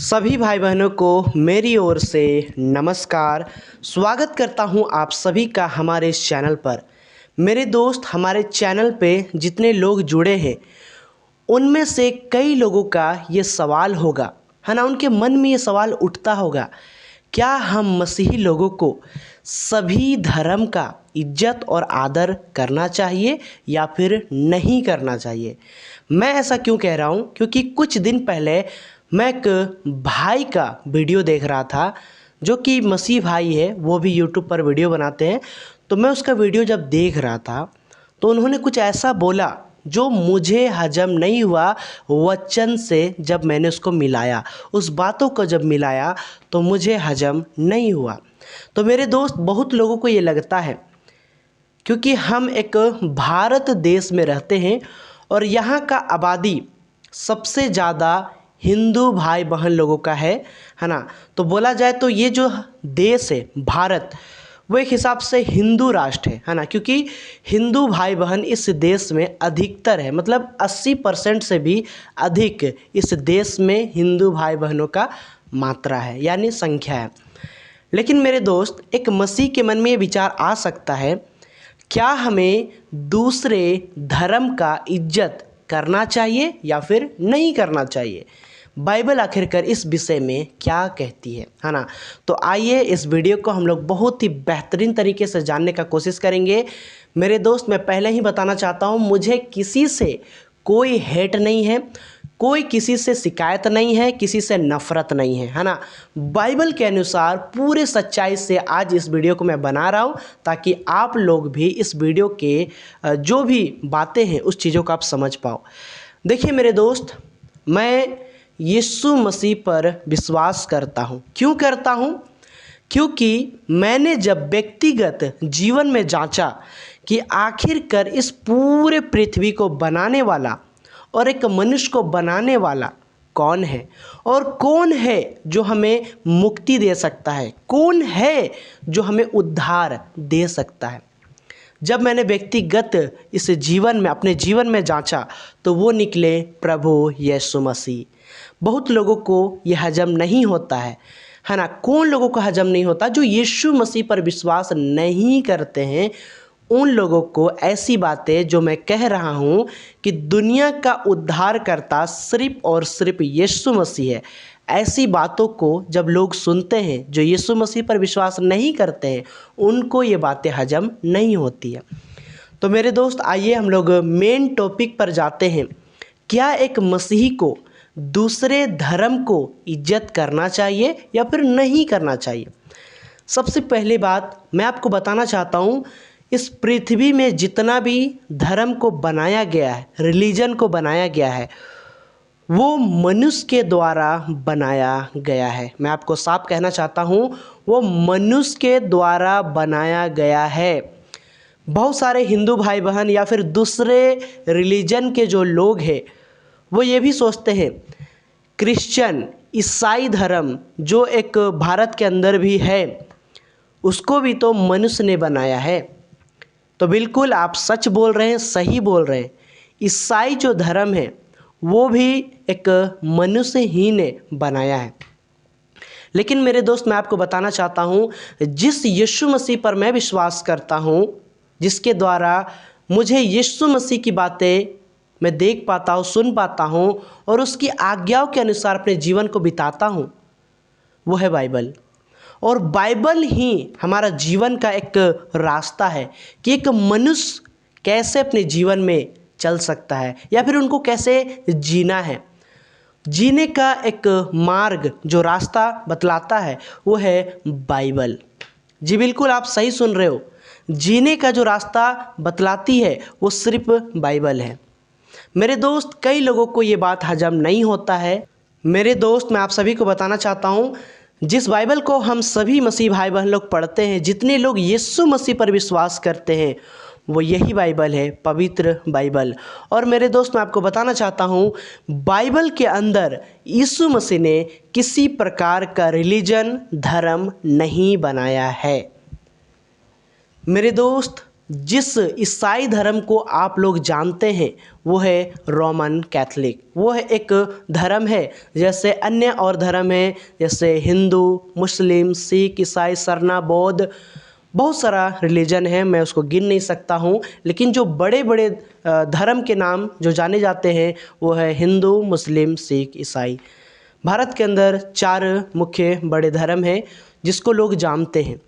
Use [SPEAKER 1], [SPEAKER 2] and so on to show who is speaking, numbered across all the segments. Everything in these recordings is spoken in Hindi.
[SPEAKER 1] सभी भाई बहनों को मेरी ओर से नमस्कार। स्वागत करता हूं आप सभी का हमारे इस चैनल पर। मेरे दोस्त, हमारे चैनल पे जितने लोग जुड़े हैं उनमें से कई लोगों का ये सवाल होगा, है ना, उनके मन में ये सवाल उठता होगा, क्या हम मसीही लोगों को सभी धर्म का इज्जत और आदर करना चाहिए या फिर नहीं करना चाहिए। मैं ऐसा क्यों कह रहा हूँ, क्योंकि कुछ दिन पहले मैं एक भाई का वीडियो देख रहा था जो कि मसीह भाई है, वो भी यूट्यूब पर वीडियो बनाते हैं। तो मैं उसका वीडियो जब देख रहा था तो उन्होंने कुछ ऐसा बोला जो मुझे हजम नहीं हुआ। वचन से जब मैंने उसको मिलाया, उस बातों को जब मिलाया तो मुझे हजम नहीं हुआ। तो मेरे दोस्त, बहुत लोगों को ये लगता है क्योंकि हम एक भारत देश में रहते हैं और यहाँ का आबादी सबसे ज़्यादा हिंदू भाई बहन लोगों का है ना। तो बोला जाए तो ये जो देश है भारत, वो एक हिसाब से हिंदू राष्ट्र है ना, क्योंकि हिंदू भाई बहन इस देश में अधिकतर है, मतलब 80% से भी अधिक इस देश में हिंदू भाई बहनों का मात्रा है, यानी संख्या है। लेकिन मेरे दोस्त, एक मसीह के मन में ये विचार आ सकता है, क्या हमें दूसरे धर्म का इज्जत करना चाहिए या फिर नहीं करना चाहिए। बाइबल आखिरकार इस विषय में क्या कहती है ना। तो आइए इस वीडियो को हम लोग बहुत ही बेहतरीन तरीके से जानने का कोशिश करेंगे। मेरे दोस्त, मैं पहले ही बताना चाहता हूँ, मुझे किसी से कोई हेट नहीं है, कोई किसी से शिकायत नहीं है, किसी से नफ़रत नहीं है ना। बाइबल के अनुसार पूरे सच्चाई से आज इस वीडियो को मैं बना रहा हूँ ताकि आप लोग भी इस वीडियो के जो भी बातें हैं उस चीज़ों को आप समझ पाओ। देखिए मेरे दोस्त, मैं यीशु मसीह पर विश्वास करता हूँ। क्यों करता हूँ? क्योंकि मैंने जब व्यक्तिगत जीवन में जांचा कि आखिरकार इस पूरे पृथ्वी को बनाने वाला और एक मनुष्य को बनाने वाला कौन है और कौन है जो हमें मुक्ति दे सकता है, कौन है जो हमें उद्धार दे सकता है। जब मैंने व्यक्तिगत इस जीवन में, अपने जीवन में जांचा तो वो निकले प्रभु यीशु मसीह। बहुत लोगों को ये हजम नहीं होता है ना। कौन लोगों को हजम नहीं होता? जो यीशु मसीह पर विश्वास नहीं करते हैं, उन लोगों को ऐसी बातें जो मैं कह रहा हूँ कि दुनिया का उद्धारकर्ता सिर्फ और सिर्फ यीशु मसीह है, ऐसी बातों को जब लोग सुनते हैं जो यीशु मसीह पर विश्वास नहीं करते हैं, उनको ये बातें हजम नहीं होती है। तो मेरे दोस्त, आइए हम लोग मेन टॉपिक पर जाते हैं। क्या एक मसीही को दूसरे धर्म को इज्जत करना चाहिए या फिर नहीं करना चाहिए? सबसे पहली बात मैं आपको बताना चाहता हूँ, इस पृथ्वी में जितना भी धर्म को बनाया गया है, रिलीजन को बनाया गया है, वो मनुष्य के द्वारा बनाया गया है। मैं आपको साफ कहना चाहता हूँ, वो मनुष्य के द्वारा बनाया गया है। बहुत सारे हिंदू भाई बहन या फिर दूसरे रिलीजन के जो लोग हैं, वो ये भी सोचते हैं क्रिश्चियन, ईसाई धर्म जो एक भारत के अंदर भी है, उसको भी तो मनुष्य ने बनाया है। तो बिल्कुल आप सच बोल रहे हैं, सही बोल रहे हैं। ईसाई जो धर्म है वो भी एक मनुष्य ही ने बनाया है। लेकिन मेरे दोस्त, मैं आपको बताना चाहता हूँ, जिस यीशु मसीह पर मैं विश्वास करता हूँ, जिसके द्वारा मुझे यीशु मसीह की बातें मैं देख पाता हूँ, सुन पाता हूँ और उसकी आज्ञाओं के अनुसार अपने जीवन को बिताता हूँ, वो है बाइबल। और बाइबल ही हमारा जीवन का एक रास्ता है कि एक मनुष्य कैसे अपने जीवन में चल सकता है या फिर उनको कैसे जीना है। जीने का एक मार्ग, जो रास्ता बतलाता है, वो है बाइबल। जी बिल्कुल, आप सही सुन रहे हो। जीने का जो रास्ता बतलाती है वो सिर्फ बाइबल है। मेरे दोस्त, कई लोगों को ये बात हजम नहीं होता है। मेरे दोस्त, मैं आप सभी को बताना चाहता हूँ, जिस बाइबल को हम सभी मसीह भाई बहन लोग पढ़ते हैं, जितने लोग यीशु मसीह पर विश्वास करते हैं, वो यही बाइबल है, पवित्र बाइबल। और मेरे दोस्त, मैं आपको बताना चाहता हूँ, बाइबल के अंदर यीशु मसीह ने किसी प्रकार का रिलीजन, धर्म नहीं बनाया है। मेरे दोस्त, जिस ईसाई धर्म को आप लोग जानते हैं वो है रोमन कैथलिक। वो है एक धर्म है, जैसे अन्य और धर्म है जैसे हिंदू, मुस्लिम, सिख, ईसाई, सरना, बौद्ध, बहुत सारा रिलीजन है, मैं उसको गिन नहीं सकता हूँ। लेकिन जो बड़े बड़े धर्म के नाम जो जाने जाते हैं वो है हिंदू, मुस्लिम, सिख, ईसाई। भारत के अंदर 4 मुख्य बड़े धर्म हैं जिसको लोग जानते हैं,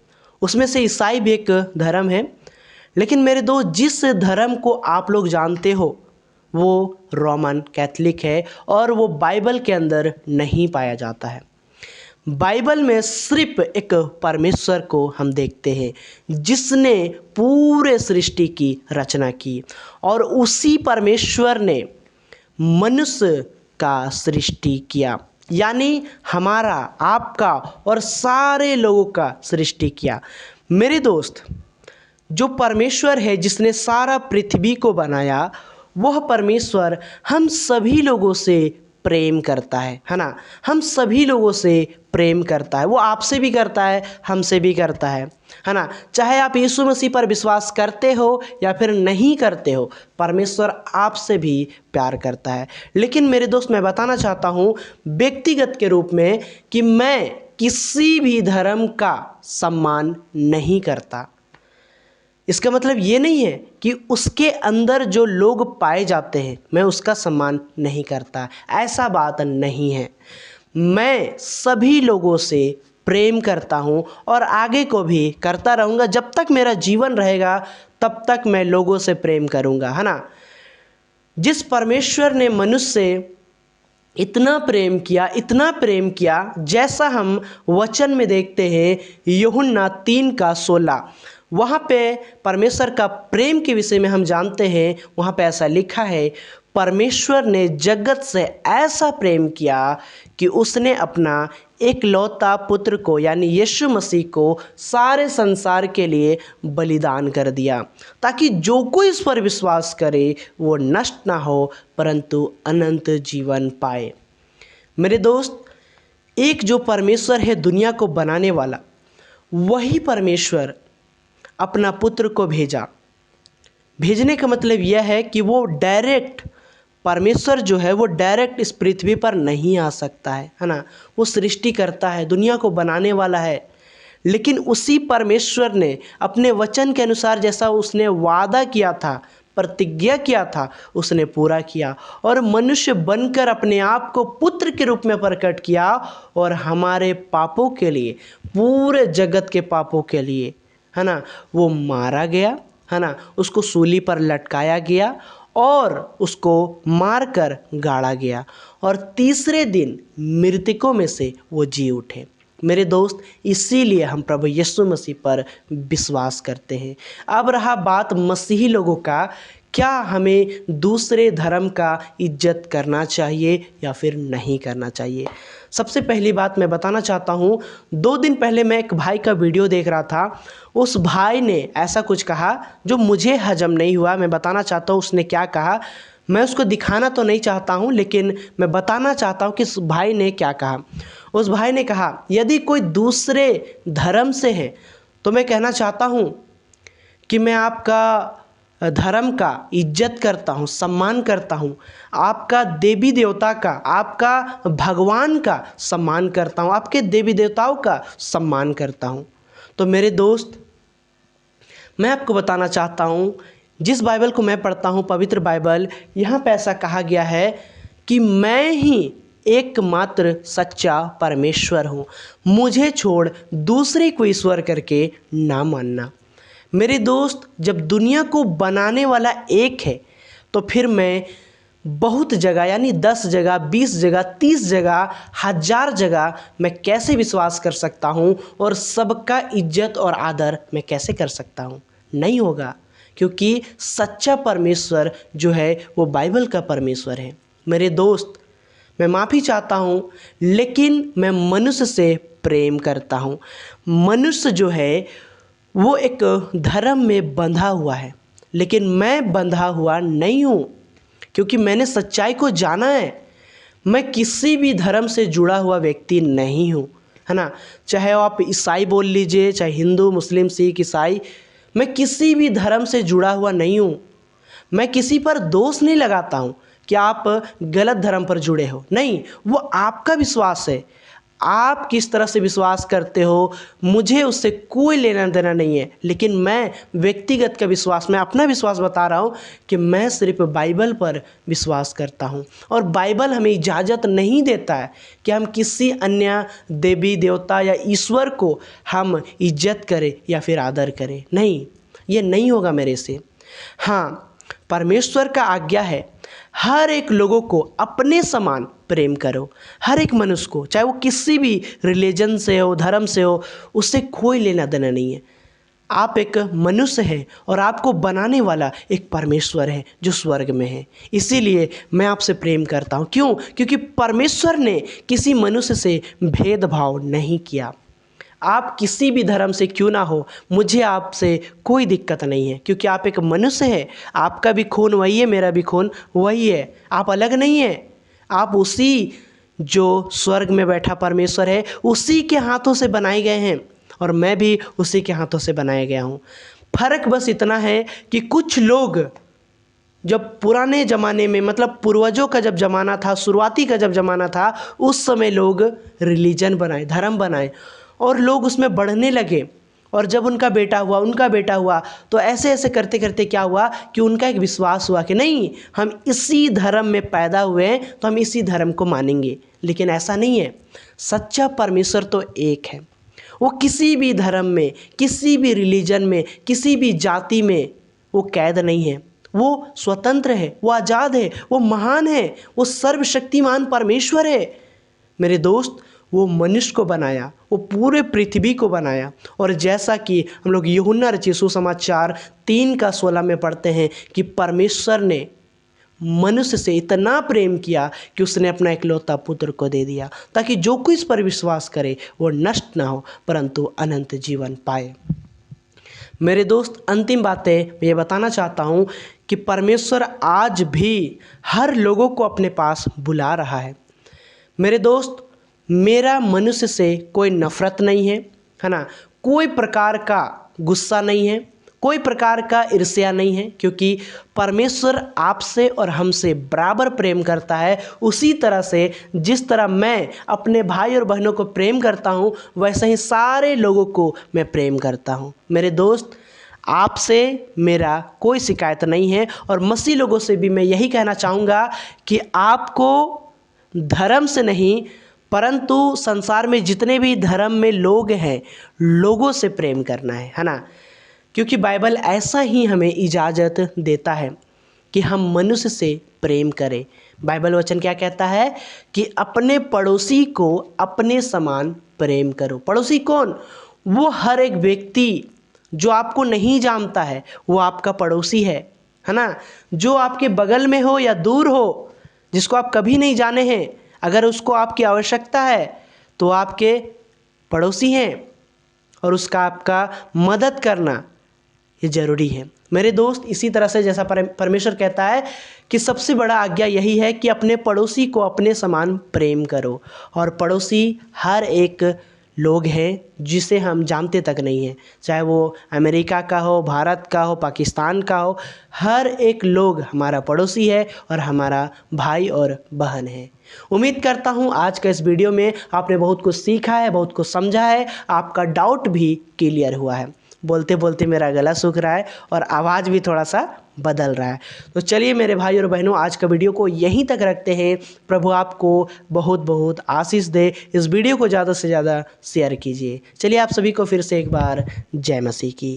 [SPEAKER 1] उसमें से ईसाई भी एक धर्म है। लेकिन मेरे दोस्त, जिस धर्म को आप लोग जानते हो वो रोमन कैथलिक है और वो बाइबल के अंदर नहीं पाया जाता है। बाइबल में सिर्फ एक परमेश्वर को हम देखते हैं जिसने पूरे सृष्टि की रचना की, और उसी परमेश्वर ने मनुष्य का सृष्टि किया, यानी हमारा, आपका और सारे लोगों का सृष्टि किया। मेरे दोस्त, जो परमेश्वर है जिसने सारा पृथ्वी को बनाया, वह परमेश्वर हम सभी लोगों से प्रेम करता है ना। हम सभी लोगों से प्रेम करता है। वो आपसे भी करता है, हमसे भी करता है ना। चाहे आप यीशु मसीह पर विश्वास करते हो या फिर नहीं करते हो, परमेश्वर आपसे भी प्यार करता है। लेकिन मेरे दोस्त, मैं बताना चाहता हूँ व्यक्तिगत के रूप में कि मैं किसी भी धर्म का सम्मान नहीं करता। इसका मतलब ये नहीं है कि उसके अंदर जो लोग पाए जाते हैं मैं उसका सम्मान नहीं करता, ऐसा बात नहीं है। मैं सभी लोगों से प्रेम करता हूँ और आगे को भी करता रहूँगा। जब तक मेरा जीवन रहेगा तब तक मैं लोगों से प्रेम करूँगा, है ना। जिस परमेश्वर ने मनुष्य से इतना प्रेम किया, इतना प्रेम किया, जैसा हम वचन में देखते हैं यूहन्ना 3:16, वहाँ पे परमेश्वर का प्रेम के विषय में हम जानते हैं। वहाँ पे ऐसा लिखा है, परमेश्वर ने जगत से ऐसा प्रेम किया कि उसने अपना एकलौता पुत्र को यानी यीशु मसीह को सारे संसार के लिए बलिदान कर दिया, ताकि जो कोई इस पर विश्वास करे वो नष्ट ना हो परंतु अनंत जीवन पाए। मेरे दोस्त, एक जो परमेश्वर है दुनिया को बनाने वाला, वही परमेश्वर अपना पुत्र को भेजा। भेजने का मतलब यह है कि वो डायरेक्ट, परमेश्वर जो है वो डायरेक्ट इस पृथ्वी पर नहीं आ सकता है ना। वो सृष्टि करता है, दुनिया को बनाने वाला है। लेकिन उसी परमेश्वर ने अपने वचन के अनुसार जैसा उसने वादा किया था, प्रतिज्ञा किया था, उसने पूरा किया और मनुष्य बनकर अपने आप को पुत्र के रूप में प्रकट किया और हमारे पापों के लिए, पूरे जगत के पापों के लिए, है ना, वो मारा गया, है ना, उसको सूली पर लटकाया गया और उसको मारकर गाड़ा गया और तीसरे दिन मृतकों में से वो जी उठे। मेरे दोस्त, इसीलिए हम प्रभु यीशु मसीह पर विश्वास करते हैं। अब रहा बात मसीही लोगों का, क्या हमें दूसरे धर्म का इज्जत करना चाहिए या फिर नहीं करना चाहिए। सबसे पहली बात मैं बताना चाहता हूँ, 2 दिन पहले मैं एक भाई का वीडियो देख रहा था। उस भाई ने ऐसा कुछ कहा जो मुझे हजम नहीं हुआ। मैं बताना चाहता हूँ उसने क्या कहा। मैं उसको दिखाना तो नहीं चाहता हूँ, लेकिन मैं बताना चाहता हूँ कि उस भाई ने क्या कहा। उस भाई ने कहा, यदि कोई दूसरे धर्म से है तो मैं कहना चाहता हूँ कि मैं आपका धर्म का इज्जत करता हूँ, सम्मान करता हूँ, आपका देवी देवता का, आपका भगवान का सम्मान करता हूँ, आपके देवी देवताओं का सम्मान करता हूँ। तो मेरे दोस्त, मैं आपको बताना चाहता हूँ, जिस बाइबल को मैं पढ़ता हूँ, पवित्र बाइबल, यहाँ पे ऐसा कहा गया है कि मैं ही एकमात्र सच्चा परमेश्वर हूँ, मुझे छोड़ दूसरे को ईश्वर करके ना मानना। मेरे दोस्त, जब दुनिया को बनाने वाला एक है तो फिर मैं बहुत जगह यानी 10 जगह, 20 जगह, 30 जगह, 1000 जगह मैं कैसे विश्वास कर सकता हूँ और सबका इज्जत और आदर मैं कैसे कर सकता हूँ। नहीं होगा, क्योंकि सच्चा परमेश्वर जो है वो बाइबल का परमेश्वर है। मेरे दोस्त, मैं माफ़ी चाहता हूँ, लेकिन मैं मनुष्य से प्रेम करता हूँ। मनुष्य जो है वो एक धर्म में बंधा हुआ है, लेकिन मैं बंधा हुआ नहीं हूँ, क्योंकि मैंने सच्चाई को जाना है। मैं किसी भी धर्म से जुड़ा हुआ व्यक्ति नहीं हूँ, है ना। चाहे आप ईसाई बोल लीजिए, चाहे हिंदू, मुस्लिम, सिख, ईसाई, मैं किसी भी धर्म से जुड़ा हुआ नहीं हूँ। मैं किसी पर दोष नहीं लगाता हूँ कि आप गलत धर्म पर जुड़े हो, नहीं, वो आपका विश्वास है। आप किस तरह से विश्वास करते हो मुझे उससे कोई लेना देना नहीं है। लेकिन मैं व्यक्तिगत का विश्वास, मैं अपना विश्वास बता रहा हूँ कि मैं सिर्फ बाइबल पर विश्वास करता हूँ। और बाइबल हमें इजाज़त नहीं देता है कि हम किसी अन्य देवी देवता या ईश्वर को हम इज्जत करें या फिर आदर करें। नहीं, ये नहीं होगा मेरे से। हाँ, परमेश्वर का आज्ञा है हर एक लोगों को अपने समान प्रेम करो। हर एक मनुष्य को, चाहे वो किसी भी रिलीजन से हो, धर्म से हो, उससे कोई लेना देना नहीं है। आप एक मनुष्य हैं और आपको बनाने वाला एक परमेश्वर है जो स्वर्ग में है। इसीलिए मैं आपसे प्रेम करता हूँ। क्यों? क्योंकि परमेश्वर ने किसी मनुष्य से भेदभाव नहीं किया। आप किसी भी धर्म से क्यों ना हो, मुझे आपसे कोई दिक्कत नहीं है, क्योंकि आप एक मनुष्य हैं। आपका भी खून वही है, मेरा भी खून वही है। आप अलग नहीं हैं। आप उसी जो स्वर्ग में बैठा परमेश्वर है उसी के हाथों से बनाए गए हैं और मैं भी उसी के हाथों से बनाया गया हूँ। फ़र्क बस इतना है कि कुछ लोग जब पुराने ज़माने में, मतलब पूर्वजों का जब ज़माना था, शुरुआती का जब ज़माना था, उस समय लोग रिलीजन बनाए, धर्म बनाए और लोग उसमें बढ़ने लगे। और जब उनका बेटा हुआ तो ऐसे ऐसे करते करते क्या हुआ कि उनका एक विश्वास हुआ कि नहीं, हम इसी धर्म में पैदा हुए हैं तो हम इसी धर्म को मानेंगे। लेकिन ऐसा नहीं है। सच्चा परमेश्वर तो एक है। वो किसी भी धर्म में, किसी भी रिलीजन में, किसी भी जाति में वो कैद नहीं है। वो स्वतंत्र है, वो आज़ाद है, वो महान है, वो सर्वशक्तिमान परमेश्वर है। मेरे दोस्त, वो मनुष्य को बनाया, वो पूरे पृथ्वी को बनाया। और जैसा कि हम लोग यूहन्ना रचित सुसमाचार 3:16 में पढ़ते हैं कि परमेश्वर ने मनुष्य से इतना प्रेम किया कि उसने अपना इकलौता पुत्र को दे दिया, ताकि जो कोई इस पर विश्वास करे वो नष्ट ना हो परंतु अनंत जीवन पाए। मेरे दोस्त, अंतिम बातें मैं ये बताना चाहता हूँ कि परमेश्वर आज भी हर लोगों को अपने पास बुला रहा है। मेरे दोस्त, मेरा मनुष्य से कोई नफ़रत नहीं है ना, कोई प्रकार का गुस्सा नहीं है, कोई प्रकार का ईर्ष्या नहीं है, क्योंकि परमेश्वर आपसे और हमसे बराबर प्रेम करता है। उसी तरह से जिस तरह मैं अपने भाई और बहनों को प्रेम करता हूँ, वैसे ही सारे लोगों को मैं प्रेम करता हूँ। मेरे दोस्त, आपसे मेरा कोई शिकायत नहीं है और मसीह लोगों से भी मैं यही कहना चाहूँगा कि आपको धर्म से नहीं परंतु संसार में जितने भी धर्म में लोग हैं, लोगों से प्रेम करना है ना, क्योंकि बाइबल ऐसा ही हमें इजाज़त देता है कि हम मनुष्य से प्रेम करें। बाइबल वचन क्या कहता है कि अपने पड़ोसी को अपने समान प्रेम करो। पड़ोसी कौन? वो हर एक व्यक्ति जो आपको नहीं जानता है, वो आपका पड़ोसी है ना। जो आपके बगल में हो या दूर हो, जिसको आप कभी नहीं जाने हैं, अगर उसको आपकी आवश्यकता है तो आपके पड़ोसी हैं और उसका आपका मदद करना ये ज़रूरी है। मेरे दोस्त, इसी तरह से जैसा परमेश्वर कहता है कि सबसे बड़ा आज्ञा यही है कि अपने पड़ोसी को अपने समान प्रेम करो। और पड़ोसी हर एक लोग हैं जिसे हम जानते तक नहीं हैं, चाहे वो अमेरिका का हो, भारत का हो, पाकिस्तान का हो, हर एक लोग हमारा पड़ोसी है और हमारा भाई और बहन है। उम्मीद करता हूँ आज का इस वीडियो में आपने बहुत कुछ सीखा है, बहुत कुछ समझा है, आपका डाउट भी क्लियर हुआ है। बोलते बोलते मेरा गला सूख रहा है और आवाज़ भी थोड़ा सा बदल रहा है। तो चलिए मेरे भाई और बहनों, आज का वीडियो को यहीं तक रखते हैं। प्रभु आपको बहुत बहुत आशीष दे। इस वीडियो को ज़्यादा से ज़्यादा शेयर कीजिए। चलिए आप सभी को फिर से एक बार जय मसीह की।